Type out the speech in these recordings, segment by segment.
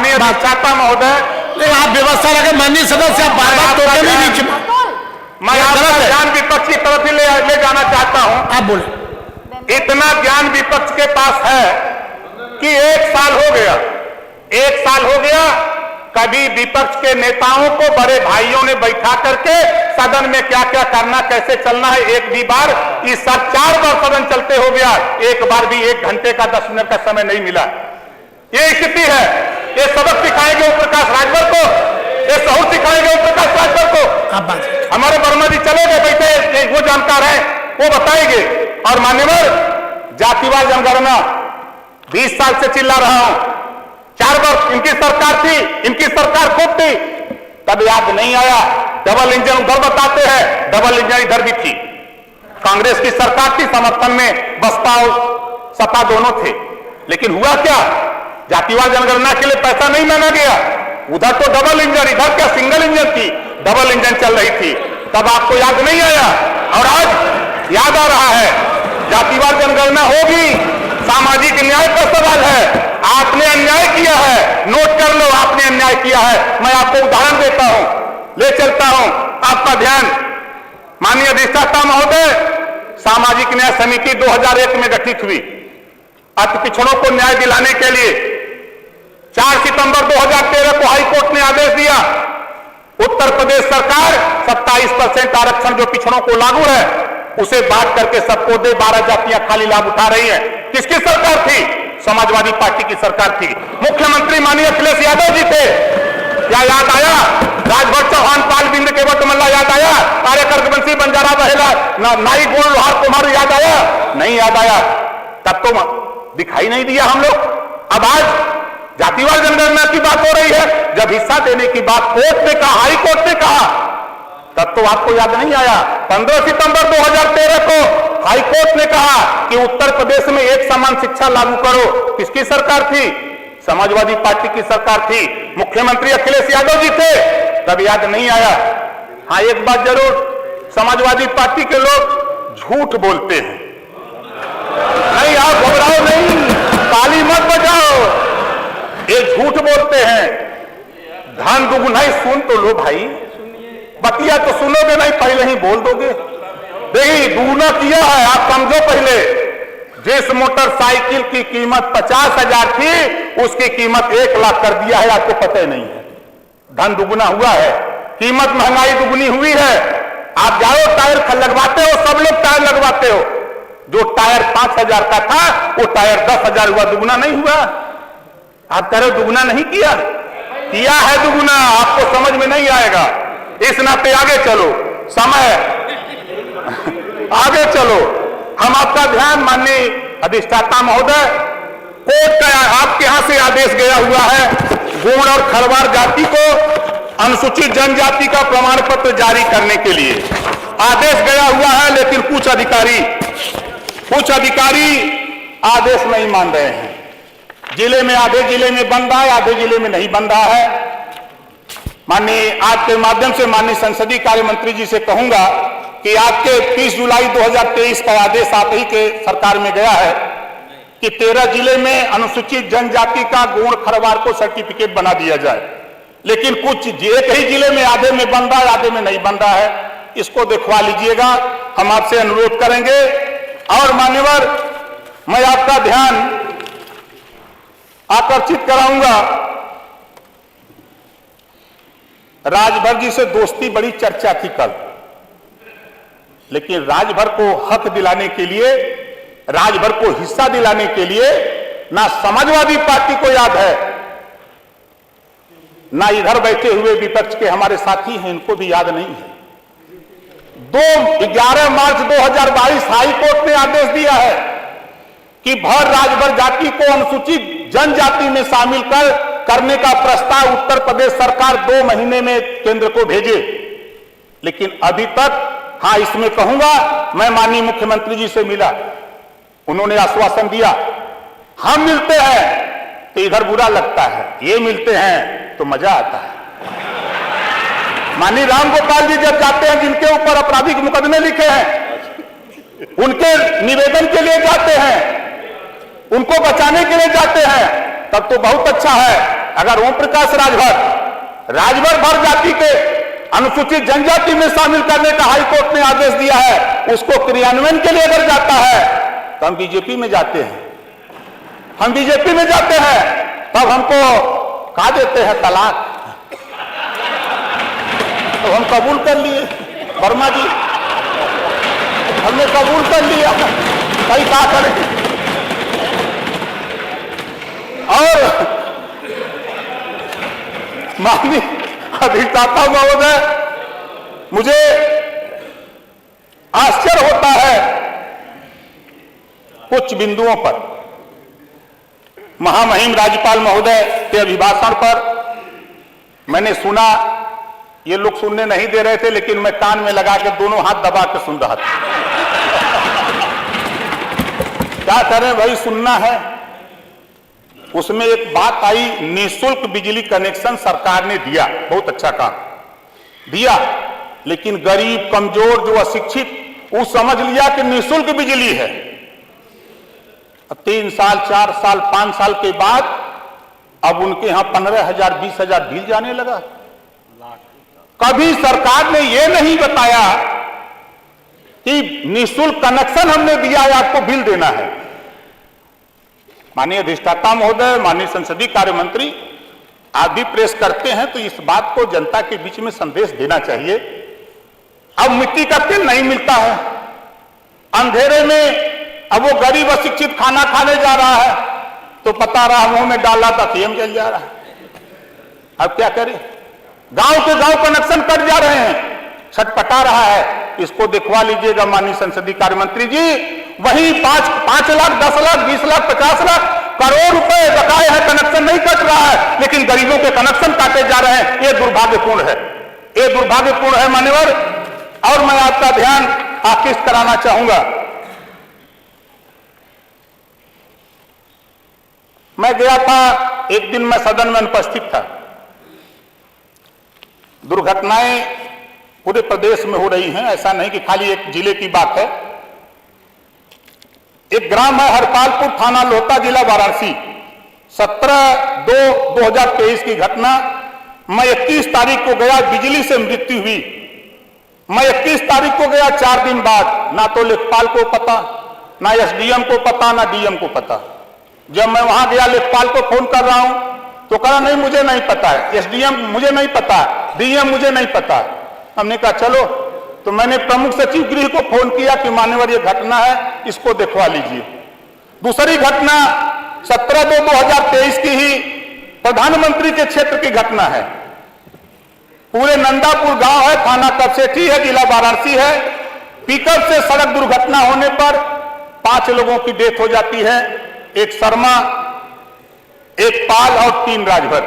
माननीय अधिष्ठाता महोदय, आप व्यवस्था रखे। माननीय सदस्य, आप बार बार टोके नहीं बीच में। मैं आपका ध्यान विपक्ष की तरफ ही ले जाना चाहता हूं। आप बोले। इतना ज्ञान विपक्ष के पास है कि 1 साल हो गया कभी विपक्ष के नेताओं को बड़े भाइयों ने बैठा करके सदन में क्या क्या करना, कैसे चलना है, एक भी बार इस 4 बार सदन चलते हो गया, एक बार भी 1 घंटे का 10 मिनट का समय नहीं मिला। ये स्थिति है। ये सबक सिखाएंगे ओम प्रकाश राजभर को, ये सहूर सिखाएंगे ओम प्रकाश राजभर को। हमारे वर्मा जी चले गए, बैठे, वो जानकार है, वो बताएंगे। और मान्यवर, जातिवाद जनगणना 20 साल से चिल्ला रहा हूं, 4 बार इनकी सरकार थी, इनकी सरकार खूब थी, तब याद नहीं आया। डबल इंजन उधर बताते हैं, डबल इंजन इधर भी थी। कांग्रेस की सरकार थी, समर्थन में बसपा और सपा दोनों थे, लेकिन हुआ क्या? जातिवाद जनगणना के लिए पैसा नहीं मांगा गया। उधर तो डबल इंजन, इधर क्या सिंगल इंजन थी, डबल इंजन चल रही थी, तब आपको याद नहीं आया। और आज याद आ रहा है। जातिवाद जनगणना होगी, सामाजिक न्याय का सवाल है। आपने अन्याय किया है, नोट कर लो, आपने अन्याय किया है। मैं आपको उदाहरण देता हूं, ले चलता हूं आपका ध्यान। माननीय अधिष्ठाता महोदय, सामाजिक न्याय समिति 2001 में गठित हुई अति पिछड़ों को न्याय दिलाने के लिए। 4 सितंबर 2013 को हाईकोर्ट ने आदेश दिया, उत्तर प्रदेश सरकार 27% आरक्षण जो पिछड़ों को लागू है उसे बांट करके सबको दे। 12 जातियां खाली लाभ उठा रही हैं। किसकी सरकार थी? समाजवादी पार्टी की सरकार थी। मुख्यमंत्री माननीय अखिलेश यादव जी थे। क्या याद आया? राजभर चौहान, पाल बिंद केवट मल्ला याद आया? कार्यकर्ता बंजारा बहेला, नाई गोल लोहार कुमार याद आया? नहीं याद आया। तब तो दिखाई नहीं दिया हम लोग। अब आज जातिवाद जनगणना की बात हो रही है, जब हिस्सा देने की बात कोर्ट ने कहा, हाई कोर्ट ने कहा, तब तो आपको याद नहीं आया। 15 सितंबर 2013 को हाई कोर्ट ने कहा कि उत्तर प्रदेश में एक समान शिक्षा लागू करो। किसकी सरकार थी? समाजवादी पार्टी की सरकार थी। मुख्यमंत्री अखिलेश यादव जी थे, तब याद नहीं आया। हाँ, एक बात जरूर, समाजवादी पार्टी के लोग झूठ बोलते हैं। नहीं, आप घबराओ नहीं, ताली मत बजाओ, ये झूठ बोलते हैं। धन दुगुनाई सुन तो लो भाई, बतिया तो सुनोगे नहीं, पहले ही बोल दोगे। देखिए, दुगुना किया है, आप समझो। पहले जिस मोटरसाइकिल की कीमत 50,000 थी, उसकी कीमत 1 लाख कर दिया है, आपको पता ही नहीं है। धन दुगुना हुआ है, कीमत महंगाई दुगुनी हुई है। आप जाओ टायर लगवाते हो, सब लोग टायर लगवाते हो। जो टायर 5,000 का था, वो टायर 10,000 हुआ, दुगुना नहीं हुआ। आप कह रहे हो दुगुना नहीं किया, किया है दुगुना, आपको समझ में नहीं आएगा। इस नाते आगे चलो, समय आगे चलो। हम आपका ध्यान, माननीय अधिष्ठाता महोदय, कोर्ट का आपके यहां से आदेश गया हुआ है, गोंड और खरवार जाति को अनुसूचित जनजाति का प्रमाण पत्र जारी करने के लिए आदेश गया हुआ है। लेकिन कुछ अधिकारी आदेश नहीं मान रहे हैं। जिले में, आधे जिले में बन रहा है, आधे जिले में नहीं बन रहा है। माननीय, आज के माध्यम से माननीय संसदीय कार्य मंत्री जी से कहूंगा कि आपके 30 जुलाई 2023 का आदेश आप ही के सरकार में गया है कि 13 जिले में अनुसूचित जनजाति का गोंड खरवार को सर्टिफिकेट बना दिया जाए। लेकिन कुछ एक ही जिले में आधे में बन रहा है, आधे में नहीं बन रहा है। इसको दिखवा लीजिएगा, हम आपसे अनुरोध करेंगे। और मान्यवर, मैं आपका ध्यान आकर्षित कराऊंगा, राजभर जी से दोस्ती बड़ी चर्चा थी कल, लेकिन राजभर को हक दिलाने के लिए, राजभर को हिस्सा दिलाने के लिए ना समाजवादी पार्टी को याद है, ना इधर बैठे हुए विपक्ष के हमारे साथी हैं, इनको भी याद नहीं है। 11 मार्च 2022 हाई कोर्ट ने आदेश दिया है कि भर राजभर जाति को अनुसूचित जनजाति में शामिल करने का प्रस्ताव उत्तर प्रदेश सरकार 2 महीने में केंद्र को भेजे। लेकिन अभी तक, हाँ इसमें कहूंगा, मैं माननीय मुख्यमंत्री जी से मिला, उन्होंने आश्वासन दिया। हम मिलते हैं तो इधर बुरा लगता है, ये मिलते हैं तो मजा आता है। माननीय राम गोपाल जी जब जाते हैं, जिनके ऊपर आपराधिक मुकदमे लिखे हैं, उनके निवेदन के लिए जाते हैं, उनको बचाने के लिए जाते हैं, तब तो बहुत अच्छा है। अगर ओम प्रकाश राजभर भर जाति के अनुसूचित जनजाति में शामिल करने का हाईकोर्ट ने आदेश दिया है, उसको क्रियान्वयन के लिए अगर जाता है तो हम बीजेपी में जाते हैं, हम बीजेपी में जाते हैं, तब हमको कहा देते हैं तलाक। तो हम कबूल कर लिए, वर्मा जी हमने कबूल कर लिया, कहीं क्या करें। और माननीय अधिष्ठाता महोदय, मुझे आश्चर्य होता है कुछ बिंदुओं पर। महामहिम राज्यपाल महोदय के अभिभाषण पर मैंने सुना, ये लोग सुनने नहीं दे रहे थे, लेकिन मैं कान में लगा के दोनों हाथ दबा के सुन रहा था। क्या करें भाई, सुनना है। उसमें एक बात आई, निःशुल्क बिजली कनेक्शन सरकार ने दिया, बहुत अच्छा काम दिया, लेकिन गरीब कमजोर जो अशिक्षित वो समझ लिया कि निःशुल्क बिजली है। 3 साल 4 साल 5 साल के बाद अब उनके यहां 15,000 20,000 बिल जाने लगा। कभी सरकार ने यह नहीं बताया कि निःशुल्क कनेक्शन हमने दिया है, आपको बिल देना है। माननीय अधिष्ठाता महोदय, माननीय संसदीय कार्य मंत्री, आप भी प्रेस करते हैं तो इस बात को जनता के बीच में संदेश देना चाहिए। अब मिट्टी का तेल नहीं मिलता है, अंधेरे में अब वो गरीब अशिक्षित खाना खाने जा रहा है तो पता रहा मुंह में डाला था फेम जल जा रहा है। अब क्या करें, गांव के गांव कनेक्शन कट जा रहे हैं, छटपटा रहा है। इसको दिखवा लीजिएगा माननीय संसदीय कार्य मंत्री जी। वहीं 5 लाख 10 लाख 20 लाख 50 लाख करोड़ रुपए बकाए हैं, कनेक्शन नहीं कट रहा है, लेकिन गरीबों के कनेक्शन काटे जा रहे हैं। ये दुर्भाग्यपूर्ण है, ये दुर्भाग्यपूर्ण है मान्यवर। और मैं आपका ध्यान आकृष्ट कराना चाहूंगा, मैं गया था एक दिन, मैं सदन में अनुपस्थित था। दुर्घटनाएं पूरे प्रदेश में हो रही हैं, ऐसा नहीं कि खाली एक जिले की बात है। एक ग्राम है हरपालपुर, थाना लोहता, जिला वाराणसी। 17/2/2023 की घटना। मैं 31 तारीख को गया, बिजली से मृत्यु हुई। मैं 31 तारीख को गया, 4 दिन बाद ना तो लेखपाल को पता, ना एसडीएम को पता, ना डीएम को पता। जब मैं वहां गया, लेखपाल को फोन कर रहा हूं तो कहा नहीं मुझे नहीं पता है, एसडीएम मुझे नहीं पता है, डीएम मुझे नहीं पता है। हमने कहा चलो, तो मैंने प्रमुख सचिव गृह को फोन किया कि मान्यवर ये घटना है, इसको दिखवा लीजिए। दूसरी घटना 17/2/2023 की ही प्रधानमंत्री के क्षेत्र की घटना है। पूरे नंदापुर गांव है, थाना कपसेठी है, जिला वाराणसी है। पिकअप से सड़क दुर्घटना होने पर 5 लोगों की डेथ हो जाती है, एक शर्मा, एक पाल और 3 राजभर।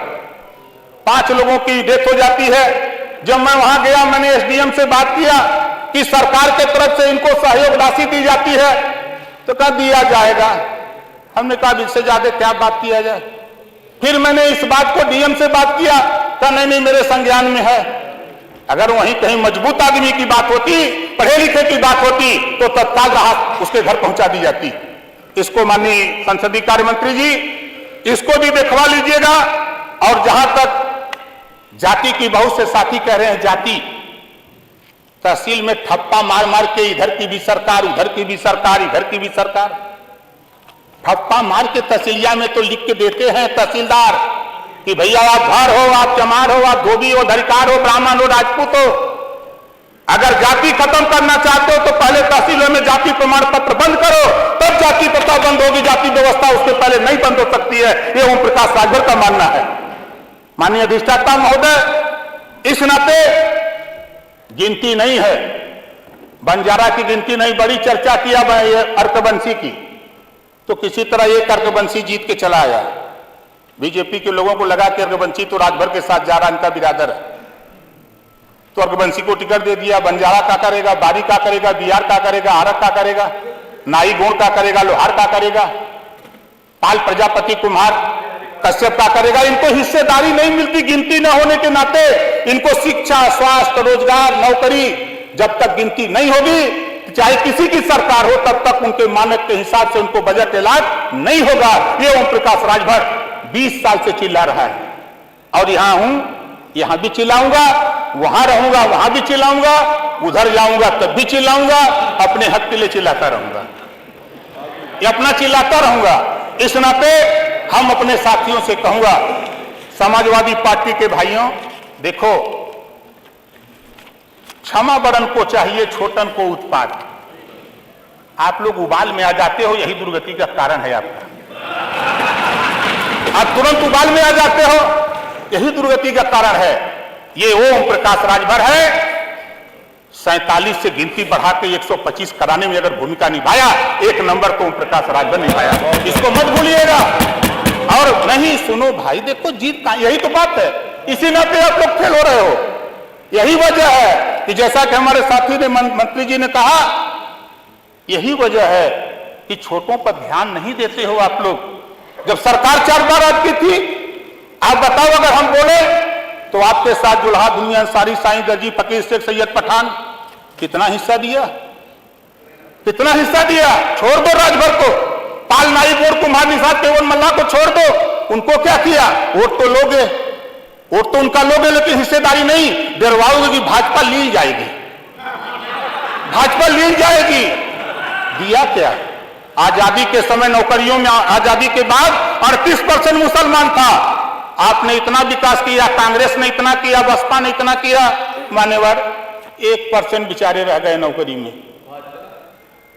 5 लोगों की डेथ हो जाती है। जब मैं वहां गया, मैंने एसडीएम से बात किया कि सरकार के तरफ से इनको सहयोग राशि दी जाती है, तो कहा दिया जाएगा। हमने कहा इससे ज्यादा क्या बात किया जाए। फिर मैंने इस बात को डीएम से बात किया, कहा नहीं मेरे संज्ञान में है। अगर वहीं कहीं मजबूत आदमी की बात होती, पढ़े लिखे की बात होती, तो तत्काल राहत उसके घर पहुंचा दी जाती। इसको माननीय संसदीय कार्य मंत्री जी, इसको भी दिखवा लीजिएगा। और जहां तक जाति की, बहुत से साथी कह रहे हैं जाति, तहसील में ठप्पा मार मार के इधर की भी सरकार, उधर की भी सरकार, इधर की भी सरकार, ठप्पा मार के तहसीलिया में तो लिख के देते हैं तहसीलदार कि भैया आप भार हो, आप चमार हो, आप धोबी हो, धरिकार हो, ब्राह्मण हो, राजपूत हो, अगर जाति खत्म करना चाहते हो तो पहले तहसीलों में जाति प्रमाण पत्र बंद करो, तब जाति प्रथा बंद होगी। जाति व्यवस्था उसके पहले नहीं बंद हो सकती है। ये ओम प्रकाश राजभर का मानना है। माननीय अधिष्ठाता महोदय, इस नाते गिनती नहीं है, बंजारा की गिनती नहीं, बड़ी चर्चा किया अर्कबंसी की, तो किसी तरह एक अर्कबंसी जीत के चला आया। बीजेपी के लोगों को लगा कि अर्कबंसी तो राजभर के साथ जा रहा, इनका बिरादर है, तो अर्कबंसी को टिकट दे दिया। बंजारा का करेगा, बारी का करेगा, बिहार का करेगा, आरक का करेगा, नाई गोड़ का करेगा, लोहार का करेगा, पाल प्रजापति कुमार कश्यप का करेगा। इनको हिस्सेदारी नहीं मिलती गिनती न होने के नाते। इनको शिक्षा, स्वास्थ्य, रोजगार, नौकरी जब तक गिनती नहीं होगी, चाहे किसी की सरकार हो, तब तक उनके मानक के हिसाब से उनको बजट ऐलान नहीं होगा। ये ओम प्रकाश राजभर 20 साल से चिल्ला रहा है। और यहां हूं, यहां भी चिल्लाऊंगा, वहां रहूंगा वहां भी चिल्लाऊंगा, उधर जाऊंगा तब भी चिल्लाऊंगा, अपने हक के लिए चिल्लाता रहूंगा, ये अपना चिल्लाता रहूंगा। इस नाते हम अपने साथियों से कहूंगा, समाजवादी पार्टी के भाइयों, देखो क्षमा बड़न को चाहिए छोटन को उत्पाद। आप लोग उबाल में आ जाते हो, यही दुर्गति का कारण है आपका। आप तुरंत उबाल में आ जाते हो, यही दुर्गति का कारण है। ये ओम प्रकाश राजभर है, 47 से गिनती बढ़ा के 125 कराने में अगर भूमिका निभाया, 1 नंबर तो ओम प्रकाश राजभर निभाया, इसको मत भूलिएगा। और नहीं सुनो भाई, देखो जीत का यही तो बात है, इसी नाते आप लोग फेल हो रहे हो। यही वजह है कि जैसा कि हमारे साथी ने मंत्री जी ने कहा, यही वजह है कि छोटों पर ध्यान नहीं देते हो आप लोग। जब सरकार 4 बार आपकी थी, आप बताओ अगर हम बोले तो आपके साथ जुल्हा दुनिया अंसारी, साईं दर्जी, फकीर शेख सैयद पठान कितना हिस्सा दिया, कितना हिस्सा दिया। छोड़ दो राजभर को, पाल नाइक और कुमार निषाद केवल मल्ला को छोड़ दो, उनको क्या किया? वोट तो लोगे, वोट तो उनका लोगे, लेकिन हिस्सेदारी नहीं डरवाओगे कि भाजपा लील जाएगी, भाजपा लील जाएगी। दिया क्या? आजादी के समय नौकरियों में, आजादी के बाद 38% मुसलमान था। आपने इतना विकास किया, कांग्रेस ने इतना किया, बसपा ने इतना किया, मान्यवर 1% बेचारे रह गए नौकरी में।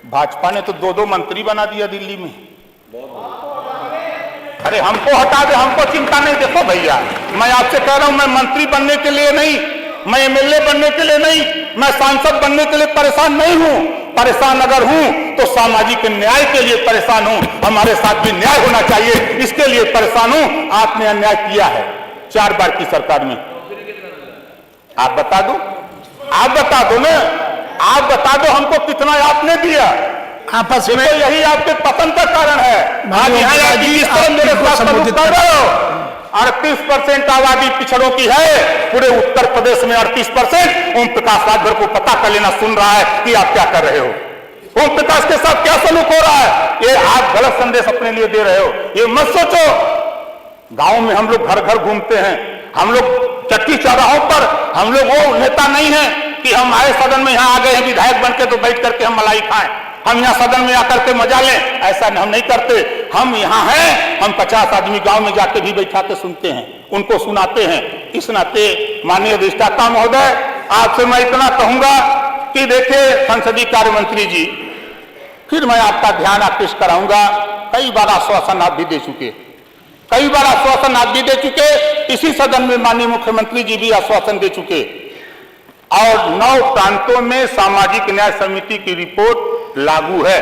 भाजपा ने तो 2-2 मंत्री बना दिया दिल्ली में। अरे हमको हटा दे, हमको चिंता नहीं। देखो भैया, मैं आपसे कह रहा हूं, मैं मंत्री बनने के लिए नहीं, मैं एमएलए बनने के लिए नहीं, मैं सांसद बनने के लिए परेशान नहीं हूं। परेशान अगर हूं तो सामाजिक न्याय के लिए परेशान हूं, हमारे साथ भी न्याय होना चाहिए, इसके लिए परेशान हूं। आपने अन्याय किया है 4 बार की सरकार में, आप बता दो, आप बता दो ना, आप बता दो हमको कितना आपने दिया। आपस में तो यही आपके पतन का कारण है। आज यहाँ इस तरह मेरे साथ सलूक कर रहे हो। 38% आबादी पिछड़ों की है, पूरे उत्तर प्रदेश में 38%। ओम प्रकाश राजभर को पता कर लेना, सुन रहा है कि आप क्या कर रहे हो, ओम प्रकाश के साथ क्या सलूक हो रहा है। ये आप गलत संदेश अपने लिए दे रहे हो, ये मत सोचो। गांव में हम लोग घर घर घूमते हैं, हम लोग चट्टी चौराहों पर, हम लोग वो नेता नहीं है कि हम आए सदन में, यहाँ आ गए हैं विधायक बन के तो बैठ करके हम मलाई खाएं, हम यहाँ सदन में आकर के मजा लें, ऐसा हम नहीं करते। हम यहाँ हैं, हम 50 आदमी गांव में जाके भी बैठा के सुनते हैं, उनको सुनाते हैं। इस नाते माननीय अधिष्ठाता महोदय, आपसे मैं इतना कहूंगा कि देखिए संसदीय कार्य मंत्री जी, फिर मैं आपका ध्यान आकृष्ट कराऊंगा। कई बार आश्वासन आप भी दे चुके, कई बार आश्वासन आप भी दे चुके, इसी सदन में माननीय मुख्यमंत्री जी भी आश्वासन दे चुके। और 9 प्रांतों में सामाजिक न्याय समिति की रिपोर्ट लागू है,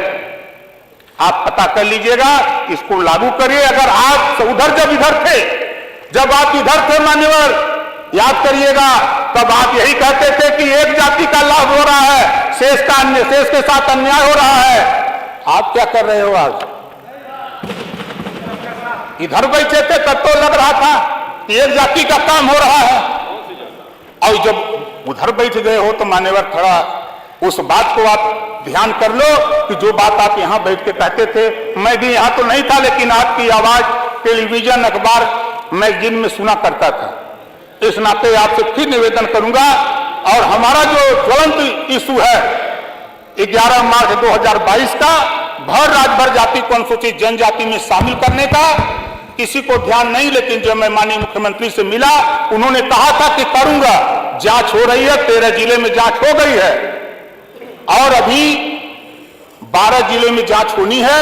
आप पता कर लीजिएगा, इसको लागू करिए। अगर आप उधर जब इधर थे, जब आप इधर थे मान्यवर, याद करिएगा, तब आप यही कहते थे कि एक जाति का लाभ हो रहा है, शेष का अन्य, शेष के साथ अन्याय हो रहा है। आप क्या कर रहे हो आज? इधर बैठे थे तब तो लग रहा था कि एक जाति का काम हो रहा है, और जब उधर बैठ गए हो तो मान्यवर थोड़ा उस बात को आप ध्यान कर लो कि जो बात आप यहाँ बैठ के कहते थे। मैं भी यहाँ तो नहीं था, लेकिन आपकी आवाज टेलीविजन, अखबार मैगजीन में सुना करता था। इस नाते आपसे फिर निवेदन करूंगा, और हमारा जो ज्वलंत इशू है 11 मार्च 2022 का, भर राजभर जाति को अनुसूचित जनजाति में शामिल करने का, किसी को ध्यान नहीं। लेकिन जब मैं माननीय मुख्यमंत्री से मिला, उन्होंने कहा था कि करूंगा, जांच हो रही है, 13 जिले में जांच हो गई है, और अभी 12 जिले में जांच होनी है।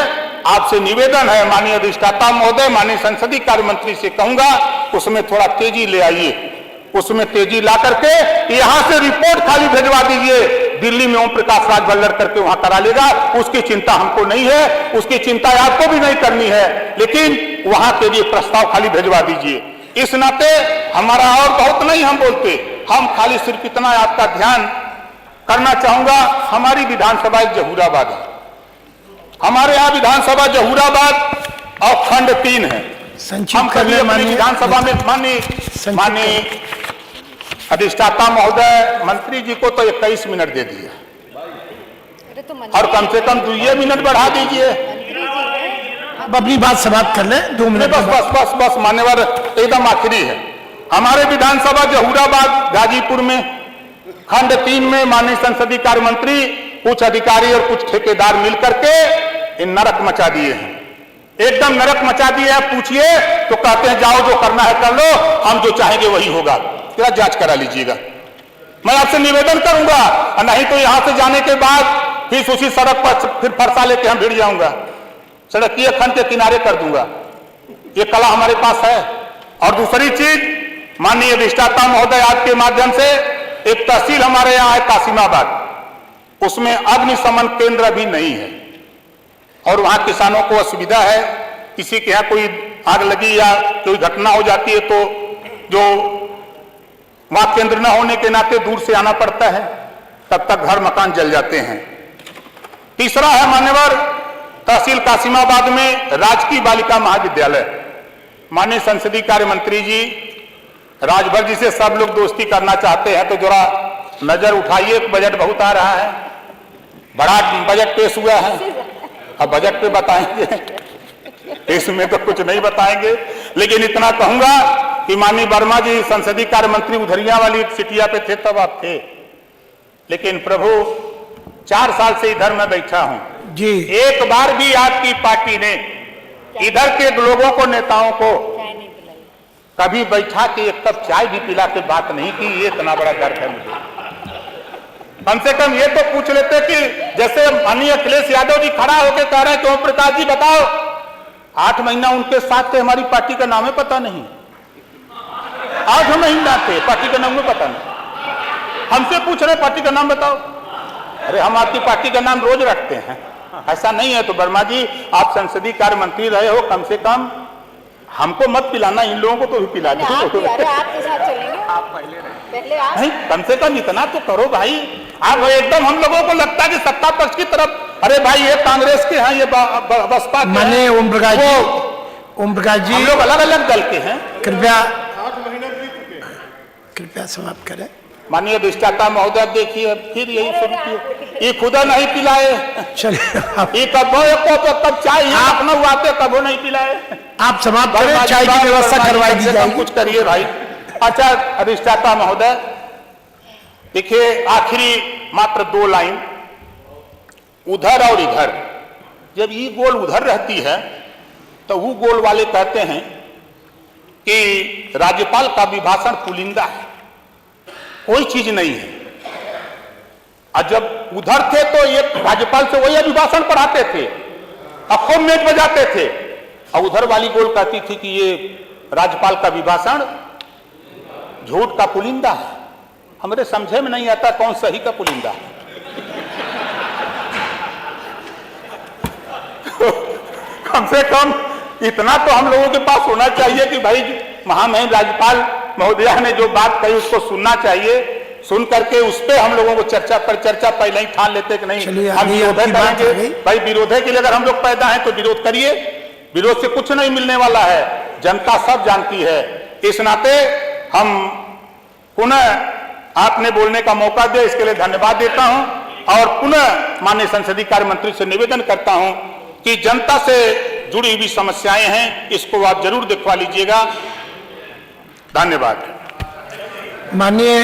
आपसे निवेदन है माननीय अधिष्ठाता महोदय, माननीय संसदीय कार्य मंत्री से कहूंगा, उसमें थोड़ा तेजी ले आइए, उसमें तेजी ला करके यहां से रिपोर्ट खाली भिजवा दीजिए। दिल्ली में ओम प्रकाश राजभर लड़ करके वहां करा लेगा, उसकी चिंता हमको नहीं है, उसकी चिंता आपको भी नहीं करनी है, लेकिन वहां के लिए प्रस्ताव खाली भिजवा दीजिए। इस नाते हमारा और बहुत नहीं हम बोलते, हम खाली सिर्फ इतना आपका ध्यान करना चाहूंगा। हमारी विधानसभा जहूराबाद है, हमारे यहाँ विधानसभा जहूराबाद और खंड 3 है। हम कभी अपनी विधानसभा में माननीय अधिष्ठाता महोदय, मंत्री जी को तो 21 मिनट दे दिए, और कम से कम 2 मिनट बढ़ा दीजिए। अब अपनी बात समाप्त कर लें, 2 मिनट। बस बस बस बस मान्यवर, एकदम आखिरी है। हमारे विधानसभा जहूराबाद गाजीपुर में खंड 3 में माननीय संसदीय कार्य मंत्री, कुछ अधिकारी और कुछ ठेकेदार मिलकर के इन नरक मचा दिए हैं, एकदम नरक मचा दिए हैं। पूछिए तो कहते हैं जाओ जो करना है कर लो, हम जो चाहेंगे वही होगा। क्या जांच करा लीजिएगा। मैं आपसे निवेदन करूंगा, नहीं तो यहां से जाने के बाद फिर उसी सड़क पर फिर फरसा लेके हम भिड़ जाऊंगा, सड़क की खंड के किनारे कर दूंगा। ये कला हमारे पास है। और दूसरी चीज, माननीय अधिष्ठाता महोदय, आपके माध्यम से एक तहसील हमारे यहाँ है कासिमाबाद, उसमें अग्निशमन केंद्र भी नहीं है और वहां किसानों को असुविधा है। किसी के यहाँ कोई आग लगी या कोई घटना हो जाती है तो जो वहां केंद्र न होने के नाते दूर से आना पड़ता है, तब तक घर मकान जल जाते हैं। तीसरा है मान्यवर तहसील कासिमाबाद में राजकीय बालिका महाविद्यालय। माननीय संसदीय कार्य मंत्री जी, राजभर जी से सब लोग दोस्ती करना चाहते हैं तो जरा नजर उठाइए, बजट बहुत आ रहा है, बड़ा बजट पेश हुआ है, अब बजट पे बताएंगे, इसमें तो कुछ नहीं बताएंगे। लेकिन इतना कहूंगा कि माननीय वर्मा जी संसदीय कार्य मंत्री उधरिया वाली सिटिया पे थे तब आप थे, लेकिन प्रभु 4 साल से इधर मैं बैठा हूं जी, एक बार भी आपकी पार्टी ने इधर के लोगों को, नेताओं को कभी बैठा के एक कप चाय भी पिला के बात नहीं की। ये इतना बड़ा दर्द है मुझे। कम से कम ये तो पूछ लेते कि जैसे माननीय अखिलेश यादव जी खड़ा होकर कह रहे हैं कि ओम प्रकाश जी बताओ, 8 महीना उनके साथ थे, हमारी पार्टी का नाम है पता नहीं, 8 महीना थे, पार्टी का नाम पता नहीं, हमसे पूछ रहे पार्टी का नाम बताओ। अरे हम आपकी पार्टी का नाम रोज रखते हैं, ऐसा नहीं है। तो वर्मा जी, आप संसदीय कार्य मंत्री रहे हो, कम से कम हमको मत पिलाना, इन लोगों को तो भी पिला दो। आपके साथ चलेंगे, आप पहले आप नहीं, कम से कम इतना तो करो भाई। आप एकदम हम लोगों को लगता है कि सत्ता पक्ष की तरफ, अरे भाई ये कांग्रेस के हैं, ये बसपा के माननीय हैं, ओम प्रकाश जी, ओम प्रकाश जी, हम लोग अलग अलग दल के हैं। कृपया कृपया समाप्त करें। माननीय अधिष्ठाता महोदय, देखिए फिर यही शुरू किए, ये खुदा नहीं पिलाए, चलिए ये कब चाय अपना हुआते कबो नहीं पिलाए। आप समाप्त करें, चाय की व्यवस्था करवाई दी जाएगी। कुछ करिए भाई। अच्छा अधिष्ठाता महोदय, देखिए आखिरी मात्र 2 लाइन, उधर और इधर, जब ये गोल उधर रहती है तो वो गोल वाले कहते हैं कि राज्यपाल का अभिभाषण पुलिंदा है, कोई चीज नहीं है। और जब उधर थे तो ये राज्यपाल से वही अभिभाषण पढ़ाते थे, अखों मेज बजाते थे, और उधर वाली गोल कहती थी कि ये राज्यपाल का अभिभाषण झूठ का पुलिंदा है। हमारे समझे में नहीं आता कौन सही का पुलिंदा है। कम से कम इतना तो हम लोगों के पास होना चाहिए कि भाई महामहिम राज्यपाल महोदया ने जो बात कही उसको सुनना चाहिए, सुन करके उस पर हम लोगों को चर्चा पहले ही ठान लेते कि नहीं हम विरोध करेंगे। भाई विरोध के लिए अगर हम लोग पैदा हैं तो विरोध करिए, विरोध से कुछ नहीं मिलने वाला है, जनता सब जानती है। इस नाते हम पुनः आपने बोलने का मौका दिया, इसके लिए धन्यवाद देता हूं और पुनः माननीय संसदीय कार्य मंत्री से निवेदन करता हूं कि जनता से जुड़ी हुई समस्याएं हैं, इसको आप जरूर दिखवा लीजिएगा। धन्यवाद। माननीय